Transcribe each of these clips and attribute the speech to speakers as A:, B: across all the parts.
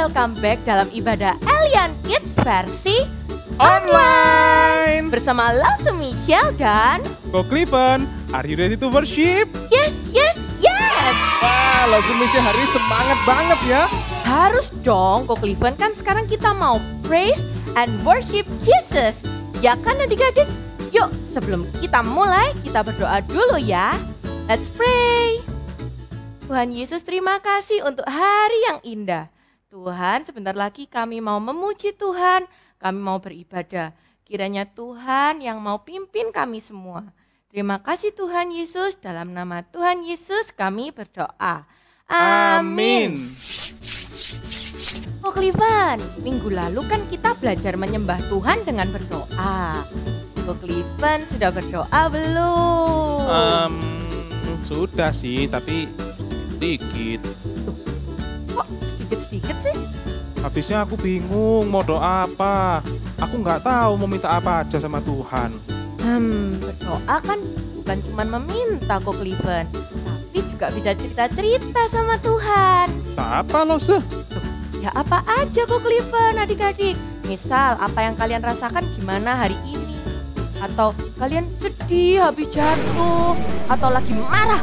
A: welcome back dalam ibadah Alien Kids versi
B: online
A: bersama Lause Michelle dan
B: Ko Cliven. Are you ready to worship?
A: Yes.
B: Wah, Lause Michelle hari ini semangat banget ya.
A: Harus dong, Ko Cliven, kan sekarang kita mau praise and worship Jesus. Ya kan adik-adik? Yuk, sebelum kita mulai, kita berdoa dulu ya. Let's pray. Tuhan Yesus, terima kasih untuk hari yang indah. Tuhan, sebentar lagi kami mau memuji Tuhan, kami mau beribadah. Kiranya Tuhan yang mau pimpin kami semua. Terima kasih Tuhan Yesus, dalam nama Tuhan Yesus kami berdoa. Amin. Oh Cliven, minggu lalu kan kita belajar menyembah Tuhan dengan berdoa. Oh Cliven, sudah berdoa belum?
B: Sudah sih, tapi sedikit.
A: Kok sedikit-sedikit sih?
B: Habisnya aku bingung mau doa apa. Aku nggak tahu mau minta apa aja sama Tuhan.
A: Berdoa kan bukan cuma meminta kok Cliven, tapi juga bisa cerita-cerita sama Tuhan.
B: Apa lo sih?
A: Ya apa aja kok Cliven adik-adik. Misal apa yang kalian rasakan gimana hari ini. Atau kalian sedih habis jatuh. Atau lagi marah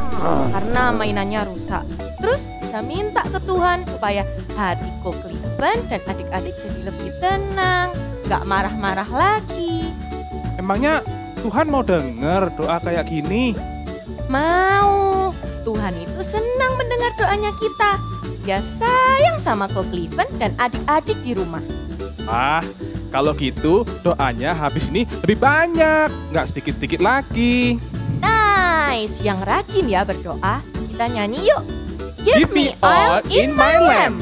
A: karena mainannya rusak. Terus bisa minta ke Tuhan supaya hati kok Cliven dan adik-adik jadi lebih tenang. Gak marah-marah lagi.
B: Emangnya Tuhan mau denger doa kayak gini?
A: Mau. Tuhan itu senang mendengar doanya kita. Dia sayang sama Ko Cliven dan adik-adik di rumah.
B: Kalau gitu doanya habis ini lebih banyak, nggak sedikit-sedikit lagi.
A: Nice, yang rajin ya berdoa. Kita nyanyi yuk.
B: Give me oil in my lamp.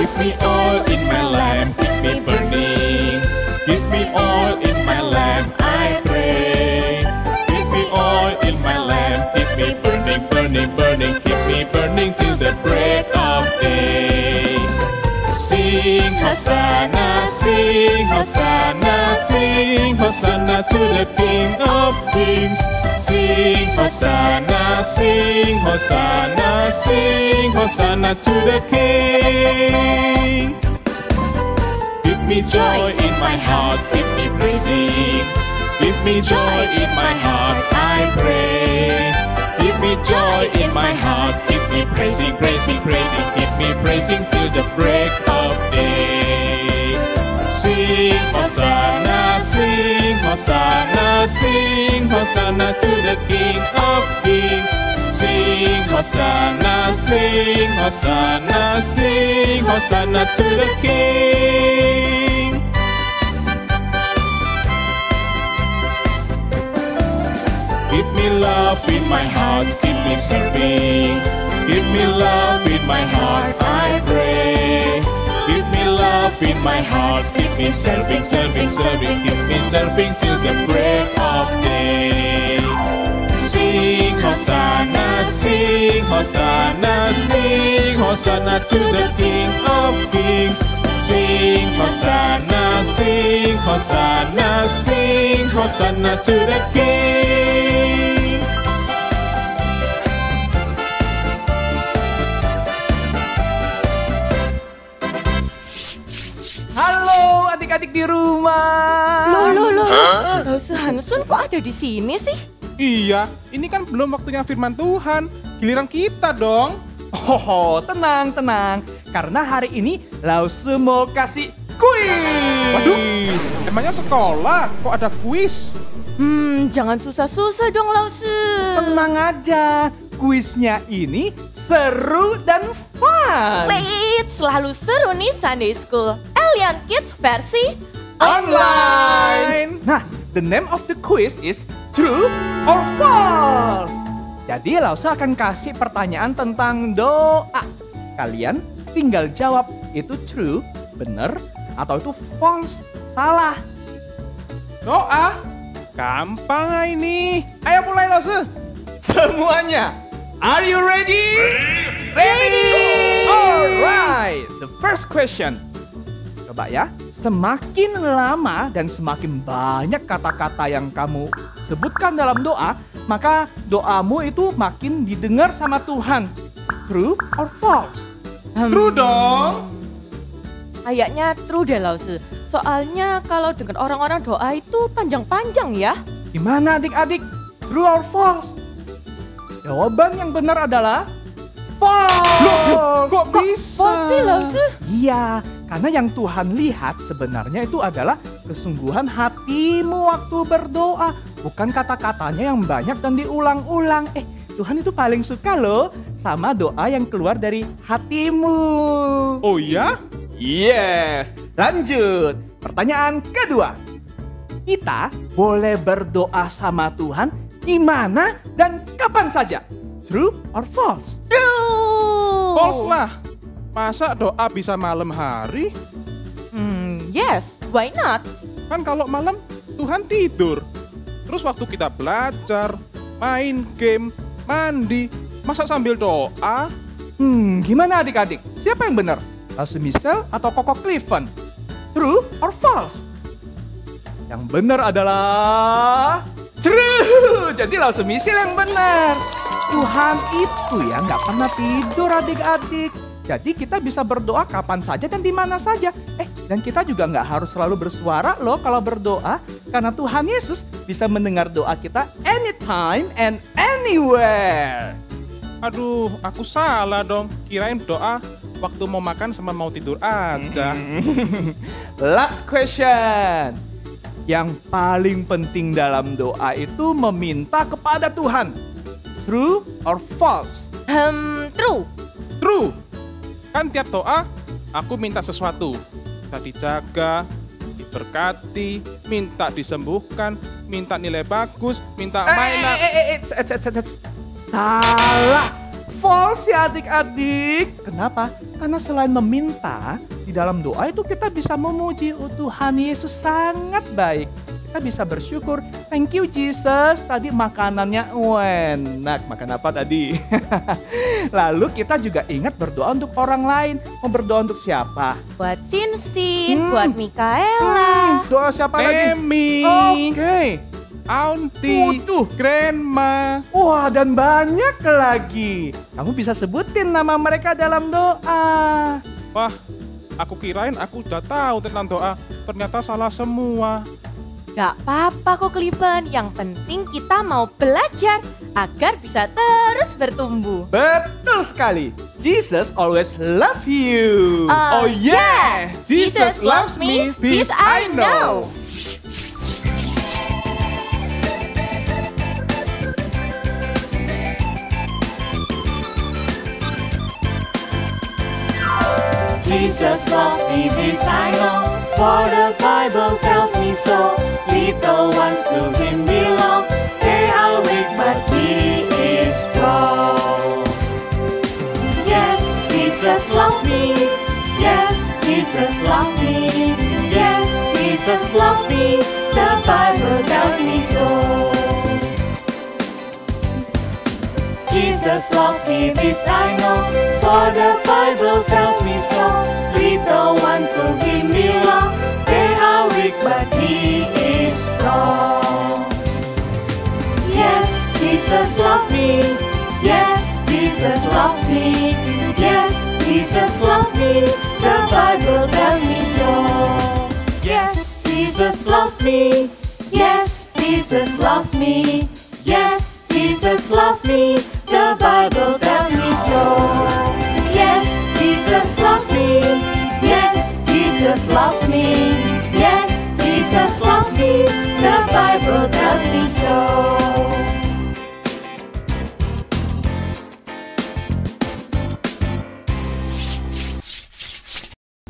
B: Give me oil in my lamp, keep me burning. Give me oil in my lamp, I pray. Give me oil in my lamp, keep me burning, burning, burning. Keep me burning till the break of day. Sing Hosanna, sing Hosanna, sing Hosanna to the King of Kings. Sing Hosanna, sing Hosanna, sing Hosanna to the King. Give me joy in my heart, keep me praising. Give me joy in my heart, I pray. Give me joy in my heart, keep me praising, praising, praising. Keep me praising till the break of day. Sing Hosanna, sing Hosanna, sing Hosanna to the King of Kings. Sing Hosanna, sing Hosanna, sing Hosanna to the King. Give me love in my heart, keep me serving. Give me love in my heart, I pray. Give me love in my heart, keep me serving, serving, serving. Keep me serving till the break of day. Sing Hosanna, sing Hosanna, sing Hosanna to the King of Kings. Sing Hosanna, sing Hosanna, sing Hosanna to the King.
C: Halo adik-adik di rumah.
A: Loh. Lause Hansun kok ada di sini sih?
B: Iya, ini kan belum waktunya firman Tuhan. Giliran kita dong.
C: Tenang. Karena hari ini Lause mau kasih kuis.
B: Waduh, emangnya sekolah kok ada kuis?
A: Jangan susah-susah dong Lause.
C: Tenang aja, kuisnya ini seru dan fun.
A: Wait, selalu seru nih Sunday School Alien Kids versi
B: Online.
C: Nah, the name of the quiz is True or False. Jadi Lause akan kasih pertanyaan tentang doa. Kalian tinggal jawab itu true, bener, atau itu false, salah.
B: Doa? Gampang ini. Ayo mulai Lause.
C: Semuanya, are you ready?
B: Ready!
C: Alright, the first question. Coba ya, semakin lama dan semakin banyak kata-kata yang kamu sebutkan dalam doa, maka doamu itu makin didengar sama Tuhan. True or false?
B: True dong.
A: Kayaknya true deh Lause. Soalnya kalau dengan orang-orang doa itu panjang-panjang ya.
C: Gimana adik-adik? True or false? Jawaban yang benar adalah false.
B: Loh, kok bisa?
A: False sih Lause.
C: Iya, karena yang Tuhan lihat sebenarnya itu adalah kesungguhan hatimu waktu berdoa, bukan kata-katanya yang banyak dan diulang-ulang. Tuhan itu paling suka loh sama doa yang keluar dari hatimu.
B: Oh ya?
C: Yes, lanjut. Pertanyaan kedua. Kita boleh berdoa sama Tuhan di mana dan kapan saja? True or false?
A: True.
B: False lah. Masa doa bisa malam hari?
A: Yes, why not?
B: Kan kalau malam Tuhan tidur. Terus waktu kita belajar, main game, mandi, masa sambil doa?
C: Gimana adik-adik? Siapa yang benar? Lause Michelle atau Koko Clifton? True or false? Yang benar adalah true. Jadi Lause Michelle yang benar. Tuhan itu ya nggak pernah tidur adik-adik. Jadi kita bisa berdoa kapan saja dan di mana saja. Dan kita juga nggak harus selalu bersuara loh kalau berdoa. Karena Tuhan Yesus bisa mendengar doa kita anytime and anywhere.
B: Aduh, aku salah dong. Kirain doa waktu mau makan sama mau tidur aja.
C: Last question. Yang paling penting dalam doa itu meminta kepada Tuhan. True or false?
A: True.
B: True. Kan tiap doa, aku minta sesuatu. Minta dijaga, diberkati, minta disembuhkan, minta nilai bagus, minta mainan.
C: Salah. False ya adik-adik. Kenapa? Karena selain meminta, di dalam doa itu kita bisa memuji. Oh Tuhan Yesus sangat baik. Kita bisa bersyukur. Thank you Jesus. Tadi makanannya enak. Makan apa tadi? Lalu kita juga ingat berdoa untuk orang lain. Mau berdoa untuk siapa?
A: Buat Sinsin, buat Mikaela.
C: Doa siapa lagi?
B: Emi,
C: Oke.
B: Auntie, Grandma.
C: Wah, dan banyak lagi. Kamu bisa sebutin nama mereka dalam doa.
B: Wah, aku kirain aku udah tahu tentang doa. Ternyata salah semua.
A: Gak apa-apa kok Clifton, yang penting kita mau belajar agar bisa terus bertumbuh.
C: Betul sekali. Jesus always love you.
B: Oh yeah, Jesus loves me, this I know.
D: Jesus loves me, this I know, for the Bible tells me so. Little ones to Him belong, they are weak but He is strong. Yes, Jesus loves me, yes, Jesus loves me, yes, Jesus loves me, the Bible tells me so. Jesus loves me, this I know, for the Bible tells me so. Little one to Him belong, they are weak but He is strong. Yes, Jesus loves me, yes, Jesus loves me, yes, Jesus loves me, the Bible tells me so. Yes, Jesus loves me, yes, Jesus loves me, yes, Jesus loves me, the Bible tells me so. Yes, Jesus loves me, yes, Jesus loves me, yes, Jesus loves me, the Bible tells me so.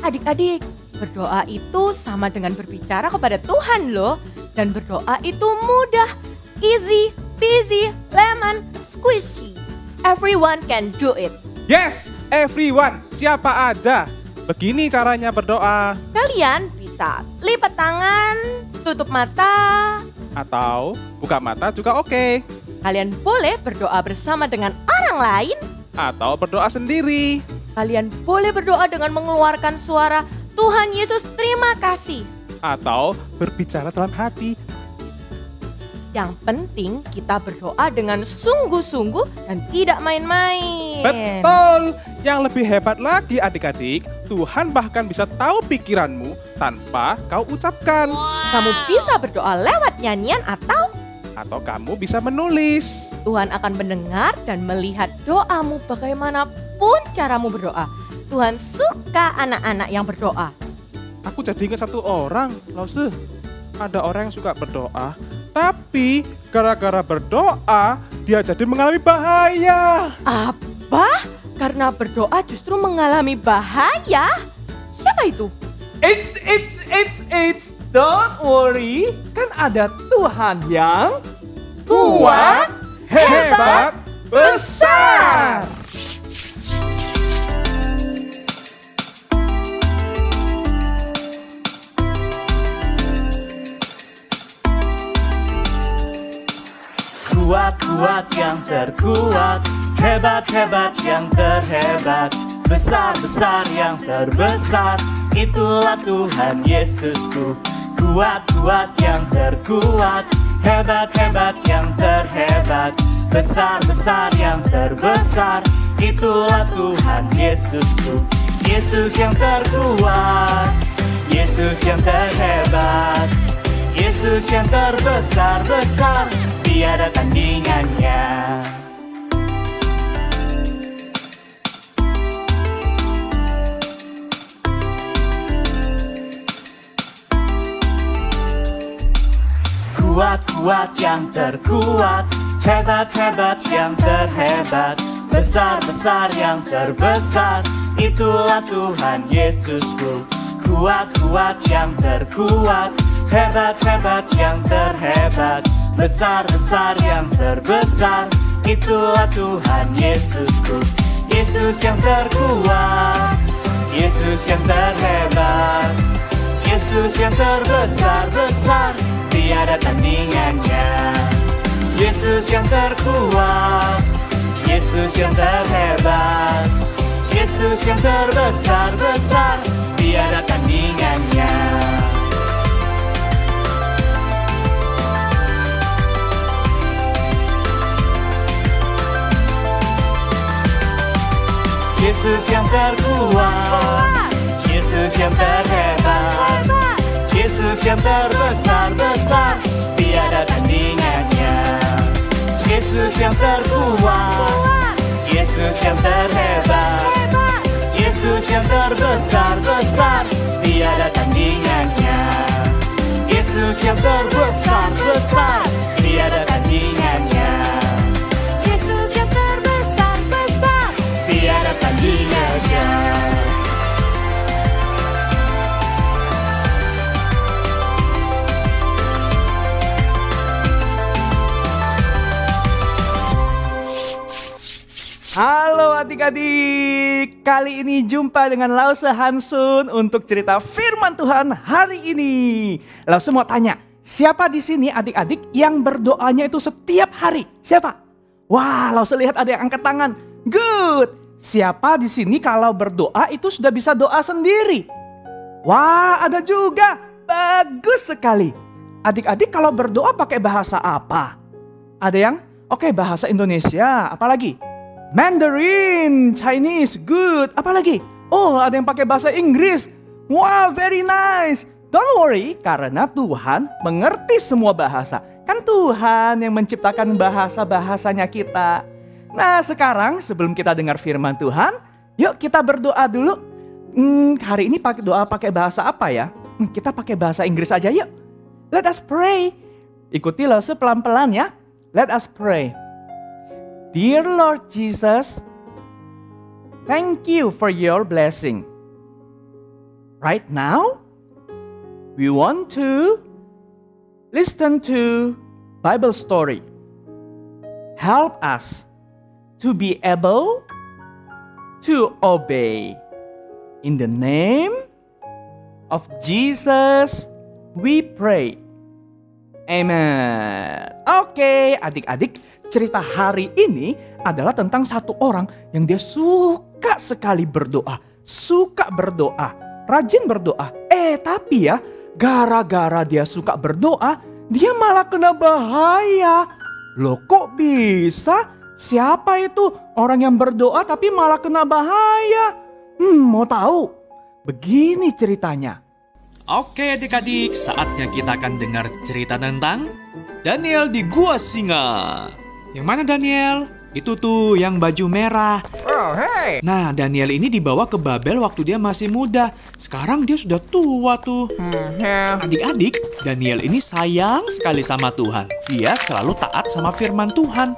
A: Adik-adik, berdoa itu sama dengan berbicara kepada Tuhan loh. Dan berdoa itu mudah, easy, peasy, lemon, squishy. Everyone can do it.
B: Yes, everyone, siapa aja. Begini caranya berdoa.
A: Kalian bisa lipat tangan, tutup mata.
B: Atau buka mata juga oke.
A: Kalian boleh berdoa bersama dengan orang lain.
B: Atau berdoa sendiri.
A: Kalian boleh berdoa dengan mengeluarkan suara Tuhan Yesus terima kasih.
B: Atau berbicara dalam hati.
A: Yang penting kita berdoa dengan sungguh-sungguh dan tidak main-main.
B: Betul. Yang lebih hebat lagi adik-adik, Tuhan bahkan bisa tahu pikiranmu tanpa kau ucapkan.
A: Kamu bisa berdoa lewat nyanyian atau
B: kamu bisa menulis.
A: Tuhan akan mendengar dan melihat doamu bagaimanapun caramu berdoa. Tuhan suka anak-anak yang berdoa.
B: Aku jadi ingat satu orang, Lause. Ada orang yang suka berdoa, tapi gara-gara berdoa, dia jadi mengalami bahaya.
A: Apa? Karena berdoa justru mengalami bahaya? Siapa itu?
C: It's, don't worry. Kan ada Tuhan yang
A: Kuat,
C: hebat, besar.
D: Kuat-kuat yang terkuat, hebat-hebat yang terhebat, besar-besar yang terbesar, itulah Tuhan Yesusku. Kuat-kuat yang terkuat, hebat-hebat yang terhebat, besar-besar yang terbesar, itulah Tuhan Yesusku. Yesus yang terkuat, Yesus yang terhebat, Yesus yang terbesar-besar, tiada tandingannya. Kuat-kuat yang terkuat, hebat-hebat yang terhebat, besar-besar yang terbesar, itulah Tuhan Yesusku. Kuat-kuat yang terkuat, hebat-hebat yang terhebat, besar-besar yang terbesar, itulah Tuhan Yesusku. Yesus yang terkuat, Yesus yang terhebat, Yesus yang terbesar-besar, tiada tandingannya. Yesus yang terkuat, Yesus yang terhebat, Yesus yang terbesar-besar, tiada tandingannya. Yesus yang terkuat, Yesus yang terhebat, Yesus yang terbesar-besar, tiada tandingannya. Yesus yang terkuat, Yesus yang terhebat, Yesus yang terbesar-besar, tiada tandingannya. Yesus yang terbesar-besar, tiada tandingannya. Yesus yang terbesar-besar, tiada tandingannya.
C: Halo adik-adik, kali ini jumpa dengan Lause Hansun untuk cerita firman Tuhan hari ini. Lause mau tanya, siapa di sini adik-adik yang berdoanya itu setiap hari? Siapa? Wah, Lause lihat ada yang angkat tangan. Good. Siapa di sini kalau berdoa itu sudah bisa doa sendiri? Wah, ada juga. Bagus sekali. Adik-adik kalau berdoa pakai bahasa apa? Ada yang, oke, bahasa Indonesia, apalagi? Mandarin, Chinese, good. Apa lagi? Oh, ada yang pakai bahasa Inggris. Wow, very nice. Don't worry, karena Tuhan mengerti semua bahasa. Kan Tuhan yang menciptakan bahasa-bahasanya kita. Nah, sekarang sebelum kita dengar firman Tuhan, yuk kita berdoa dulu. Hari ini pakai doa pakai bahasa apa ya? Kita pakai bahasa Inggris aja yuk. Let us pray. Ikuti Lause pelan-pelan ya. Let us pray. Dear Lord Jesus, thank you for your blessing. Right now, we want to listen to Bible story. Help us to be able to obey. In the name of Jesus, we pray. Amen. Oke, adik-adik. Cerita hari ini adalah tentang satu orang yang dia suka sekali berdoa. Suka berdoa. rajin berdoa. Tapi ya, gara-gara dia suka berdoa, dia malah kena bahaya. Loh kok bisa? Siapa itu orang yang berdoa tapi malah kena bahaya? Mau tahu? Begini ceritanya.
E: Oke adik-adik, saatnya kita akan dengar cerita tentang Daniel di Gua Singa. Yang mana Daniel? Itu tuh yang baju merah.
F: Oh, hey.
E: Nah, Daniel ini dibawa ke Babel waktu dia masih muda. Sekarang dia sudah tua tuh. Adik-adik, Daniel ini sayang sekali sama Tuhan. Dia selalu taat sama firman Tuhan.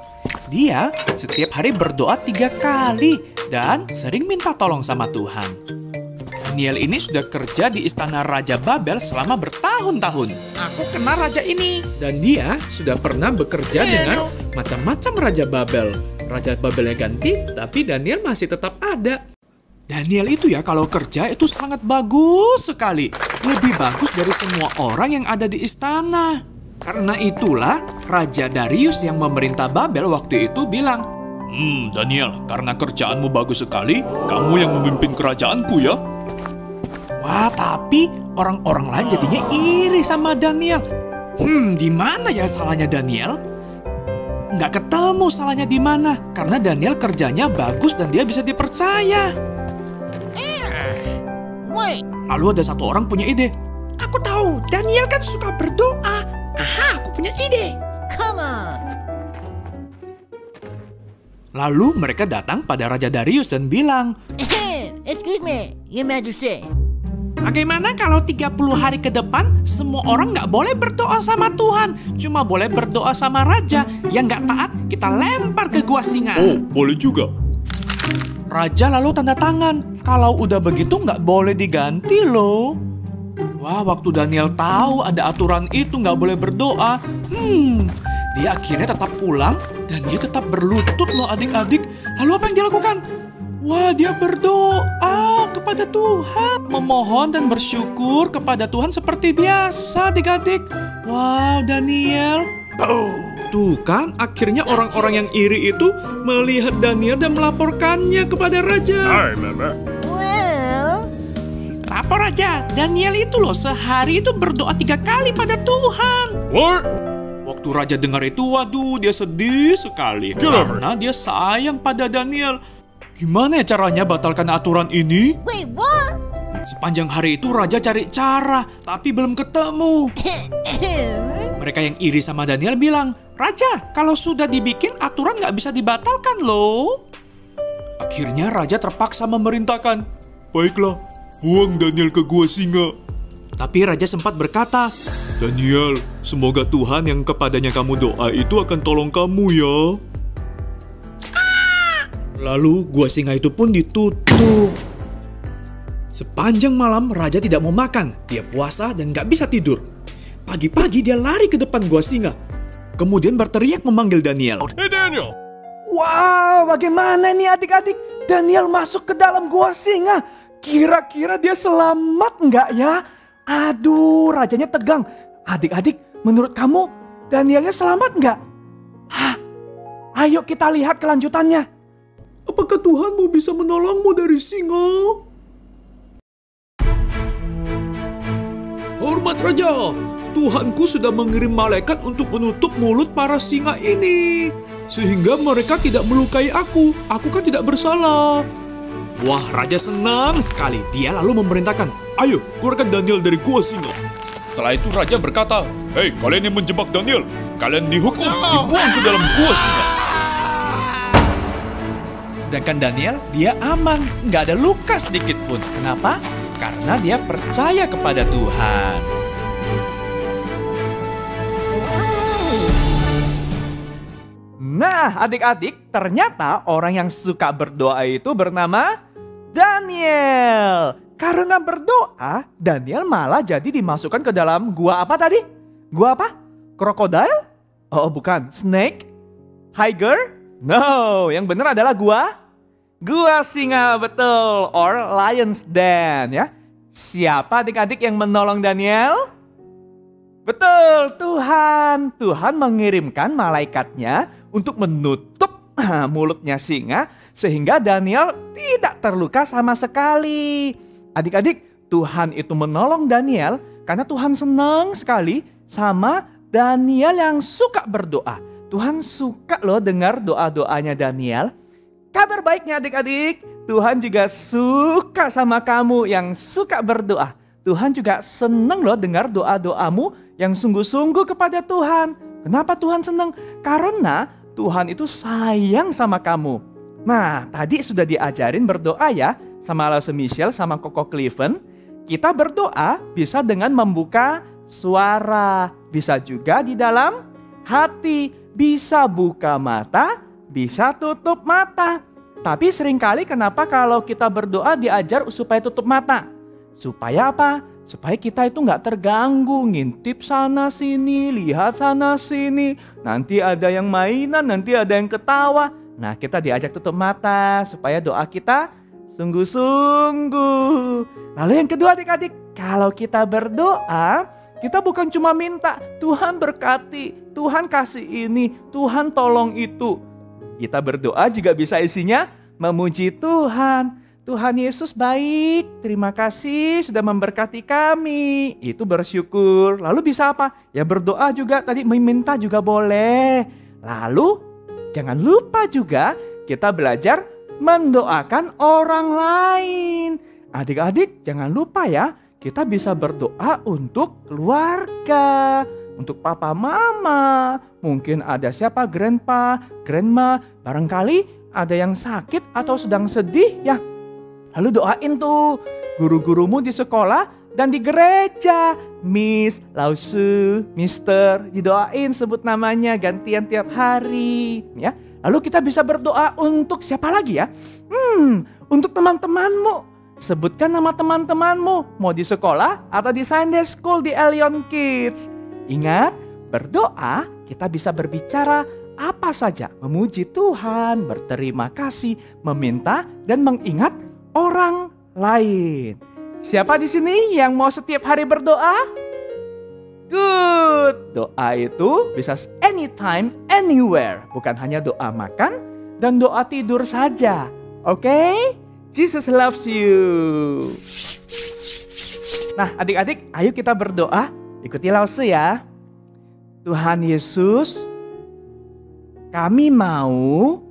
E: Dia setiap hari berdoa 3 kali dan sering minta tolong sama Tuhan. Daniel ini sudah kerja di istana Raja Babel selama bertahun-tahun. Aku kenal raja ini. Dan dia sudah pernah bekerja dengan macam-macam Raja Babel. Raja Babelnya ganti, tapi Daniel masih tetap ada. Daniel itu ya kalau kerja itu sangat bagus sekali. Lebih bagus dari semua orang yang ada di istana. Karena itulah Raja Darius yang memerintah Babel waktu itu bilang, Daniel, karena kerjaanmu bagus sekali, kamu yang memimpin kerajaanku ya. Wah, tapi orang-orang lain jadinya iri sama Daniel. Di mana ya salahnya Daniel? Nggak ketemu salahnya di mana, karena Daniel kerjanya bagus dan dia bisa dipercaya. Lalu ada satu orang punya ide. Aku tahu, Daniel kan suka berdoa. Aha, aku punya ide.
F: Come on.
E: Lalu mereka datang pada Raja Darius dan bilang,
F: Excuse me, Your Majesty.
E: bagaimana kalau 30 hari ke depan semua orang nggak boleh berdoa sama Tuhan, cuma boleh berdoa sama Raja. Yang nggak taat kita lempar ke Gua Singa. Oh, boleh juga. Raja lalu tanda tangan. Kalau udah begitu nggak boleh diganti loh. Wah, waktu Daniel tahu ada aturan itu nggak boleh berdoa, dia akhirnya tetap pulang dan dia tetap berlutut loh adik-adik. Lalu apa yang dia lakukan? Wah, dia berdoa kepada Tuhan, memohon dan bersyukur kepada Tuhan seperti biasa adik-adik. Wow, Daniel. Tuh kan, akhirnya orang-orang yang iri itu melihat Daniel dan melaporkannya kepada Raja.
F: Well,
E: Lapor Raja, Daniel itu loh sehari itu berdoa 3 kali pada Tuhan.
B: What?
E: Waktu Raja dengar itu, waduh, dia sedih sekali. Karena dia sayang pada Daniel. Gimana ya caranya batalkan aturan ini?
F: wait, what?
E: Sepanjang hari itu Raja cari cara, tapi belum ketemu. Mereka yang iri sama Daniel bilang, Raja, kalau sudah dibikin aturan nggak bisa dibatalkan loh. Akhirnya Raja terpaksa memerintahkan, baiklah, buang Daniel ke Gua Singa. Tapi Raja sempat berkata, Daniel, semoga Tuhan yang kepadanya kamu doa itu akan tolong kamu ya. Lalu Gua Singa itu pun ditutup. Sepanjang malam Raja tidak mau makan. Dia puasa dan gak bisa tidur. Pagi-pagi dia lari ke depan Gua Singa. Kemudian berteriak memanggil Daniel.
B: Hey Daniel.
C: Wow, bagaimana nih adik-adik? Daniel masuk ke dalam Gua Singa. Kira-kira dia selamat nggak ya? Aduh, rajanya tegang. Adik-adik, menurut kamu Danielnya selamat nggak? Hah? Ayo kita lihat kelanjutannya.
E: Apakah Tuhanmu bisa menolongmu dari singa? Hormat Raja, Tuhanku sudah mengirim malaikat untuk menutup mulut para singa ini. Sehingga mereka tidak melukai aku. Aku kan tidak bersalah. Wah, Raja senang sekali. Dia lalu memerintahkan, ayo keluarkan Daniel dari gua singa. Setelah itu Raja berkata, hei kalian yang menjebak Daniel, kalian dihukum, dibuang ke dalam gua singa. Sedangkan Daniel, dia aman, nggak ada luka sedikit pun. Kenapa? Karena dia percaya kepada Tuhan.
C: Nah, adik-adik, ternyata orang yang suka berdoa itu bernama Daniel. Karena berdoa, Daniel malah jadi dimasukkan ke dalam gua apa tadi? Gua apa? Krokodil? Oh, bukan. Snake? Tiger? No, yang benar adalah gua singa, betul, or lion's den ya. Siapa adik-adik yang menolong Daniel? Betul, Tuhan. Tuhan mengirimkan malaikatnya untuk menutup mulutnya singa sehingga Daniel tidak terluka sama sekali. Adik-adik, Tuhan itu menolong Daniel karena Tuhan senang sekali sama Daniel yang suka berdoa. Tuhan suka loh dengar doa-doanya Daniel. Kabar baiknya adik-adik, Tuhan juga suka sama kamu yang suka berdoa. Tuhan juga senang loh dengar doa-doamu yang sungguh-sungguh kepada Tuhan. Kenapa Tuhan senang? Karena Tuhan itu sayang sama kamu. Nah, tadi sudah diajarin berdoa ya sama Lause Michelle sama Koko Cliven. Kita berdoa bisa dengan membuka suara, bisa juga di dalam hati, bisa buka mata, bisa tutup mata. Tapi seringkali kenapa kalau kita berdoa diajar supaya tutup mata? Supaya apa? Supaya kita itu nggak terganggu, ngintip sana sini, lihat sana sini. Nanti ada yang mainan, nanti ada yang ketawa. Nah, kita diajak tutup mata supaya doa kita sungguh-sungguh. Lalu yang kedua adik-adik, kalau kita berdoa, kita bukan cuma minta, Tuhan berkati, Tuhan kasih ini, Tuhan tolong itu. Kita berdoa juga bisa isinya memuji Tuhan. Tuhan Yesus baik, terima kasih sudah memberkati kami. Itu bersyukur. Lalu bisa apa? Ya berdoa juga, tadi meminta juga boleh. Lalu jangan lupa juga kita belajar mendoakan orang lain. Adik-adik jangan lupa ya, kita bisa berdoa untuk keluarga, untuk papa mama, mungkin ada siapa, grandpa, grandma, barangkali ada yang sakit atau sedang sedih ya. Lalu doain tuh guru-gurumu di sekolah dan di gereja. Miss, Lause, Mister, didoain sebut namanya gantian tiap hari ya. Lalu kita bisa berdoa untuk siapa lagi ya? Untuk teman-temanmu. Sebutkan nama teman-temanmu, mau di sekolah atau di Sunday School di Elion Kids. Ingat, berdoa kita bisa berbicara apa saja, memuji Tuhan, berterima kasih, meminta dan mengingat orang lain. Siapa di sini yang mau setiap hari berdoa? Good. Doa itu bisa anytime, anywhere. Bukan hanya doa makan dan doa tidur saja. Oke? Jesus loves you. Nah, adik-adik, ayo kita berdoa. Ikuti Lause ya. Tuhan Yesus, kami mau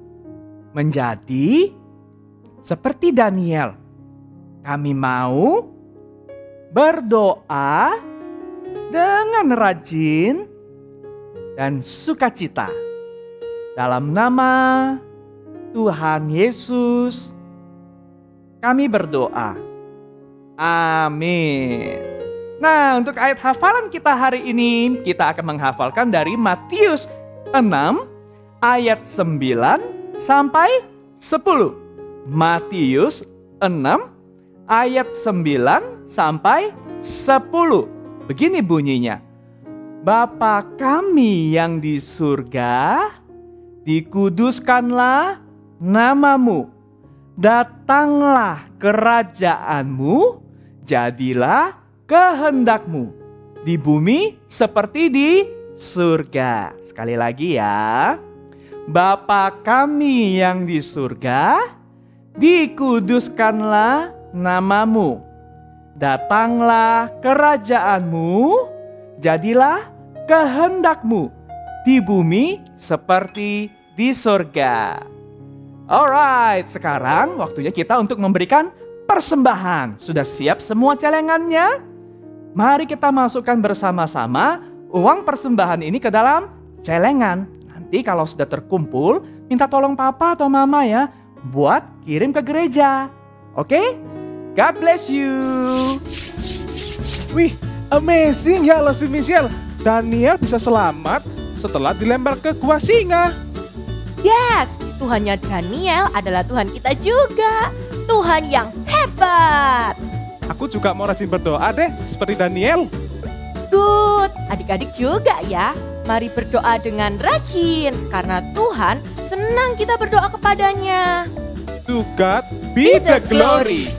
C: menjadi seperti Daniel. Kami mau berdoa dengan rajin dan sukacita. Dalam nama Tuhan Yesus, kami berdoa. Amin. Nah, untuk ayat hafalan kita hari ini, kita akan menghafalkan dari Matius 6 ayat 9 sampai 10. Matius 6 ayat 9 sampai 10. Begini bunyinya. Bapa kami yang di surga, dikuduskanlah namamu. Datanglah kerajaanmu, jadilah kehendakmu di bumi seperti di surga. Sekali lagi ya. Bapa kami yang di surga, dikuduskanlah namamu. Datanglah kerajaanmu, jadilah kehendakmu di bumi seperti di surga. Alright, sekarang waktunya kita untuk memberikan persembahan. Sudah siap semua celengannya? Mari kita masukkan bersama-sama uang persembahan ini ke dalam celengan. Nanti kalau sudah terkumpul, minta tolong papa atau mama ya, buat kirim ke gereja. Oke? God bless you.
B: Wih, amazing ya Lause Michelle. Daniel bisa selamat setelah dilempar ke gua singa.
A: Yes, Tuhannya Daniel adalah Tuhan kita juga. Tuhan yang hebat.
B: Aku juga mau rajin berdoa deh, seperti Daniel.
A: Good, adik-adik juga ya. Mari berdoa dengan rajin, karena Tuhan senang kita berdoa kepadanya.
B: To God be the glory.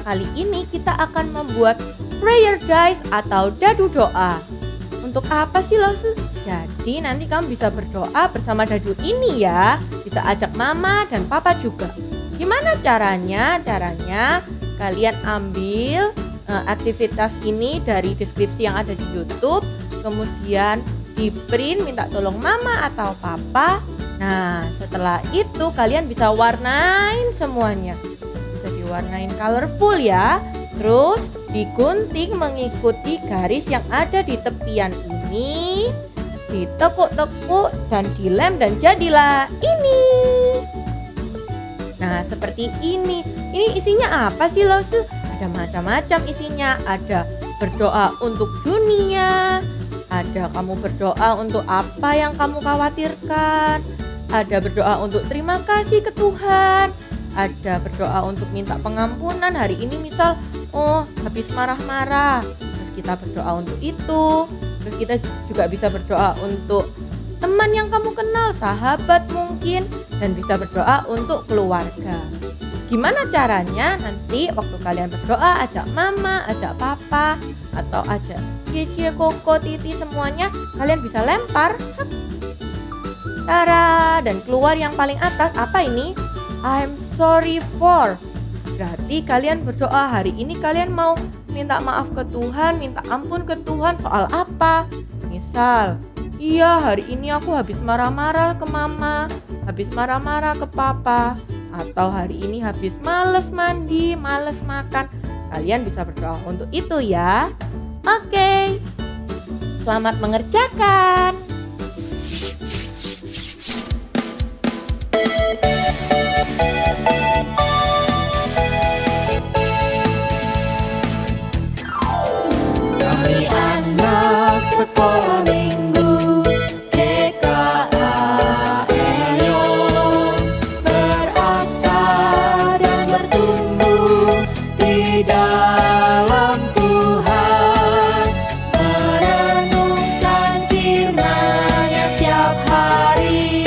A: kali ini kita akan membuat prayer dice atau dadu doa. Untuk apa sih Losu? Jadi nanti kamu bisa berdoa bersama dadu ini ya. Bisa ajak mama dan papa juga. Gimana caranya? Caranya kalian ambil aktivitas ini dari deskripsi yang ada di YouTube. Kemudian di print, minta tolong mama atau papa. Nah setelah itu kalian bisa warnain semuanya. Bisa diwarnain colorful ya. Terus digunting mengikuti garis yang ada di tepian ini, ditekuk-tekuk dan dilem dan jadilah ini. Nah seperti ini. Ini isinya apa sih Losu? Ada macam-macam isinya. Ada berdoa untuk dunia, ada kamu berdoa untuk apa yang kamu khawatirkan, ada berdoa untuk terima kasih ke Tuhan, ada berdoa untuk minta pengampunan. Hari ini misal habis marah-marah, terus kita berdoa untuk itu. Terus kita juga bisa berdoa untuk teman yang kamu kenal, sahabat mungkin, dan bisa berdoa untuk keluarga. Gimana caranya? Nanti waktu kalian berdoa, ajak mama, ajak papa, atau ajak Cie, Koko, Titi, semuanya kalian bisa lempar. Tara, dan keluar yang paling atas. Apa ini? I'm sorry for. Berarti kalian berdoa hari ini kalian mau minta maaf ke Tuhan, minta ampun ke Tuhan soal apa? Misal, iya hari ini aku habis marah-marah ke mama, habis marah-marah ke papa, atau hari ini habis males mandi, males makan. Kalian bisa berdoa untuk itu ya. Oke, selamat mengerjakan.
D: Kami anak sekolah minggu GKA Elion, berakar dan bertumbuh di dalam Tuhan, merenungkan firman-Nya setiap hari.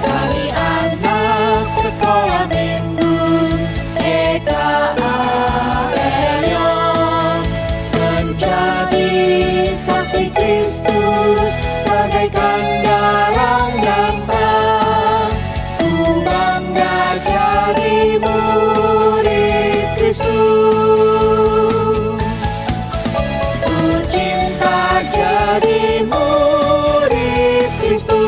D: Kami anak sekolah minggu GKA Elion, menjadi saksi Kristus bagaikan garang yang terang. Ku bangga jadi murid Kristus. Ku cinta jadi murid Kristus.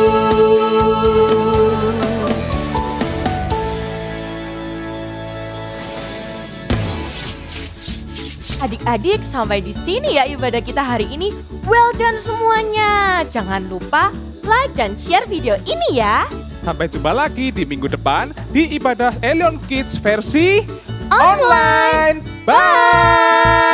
A: Adik-adik, sampai di sini ya ibadah kita hari ini. Well done semuanya. Jangan lupa like dan share video ini ya.
B: Sampai jumpa lagi di minggu depan di ibadah Elion Kids versi
A: Online.
B: online. Bye!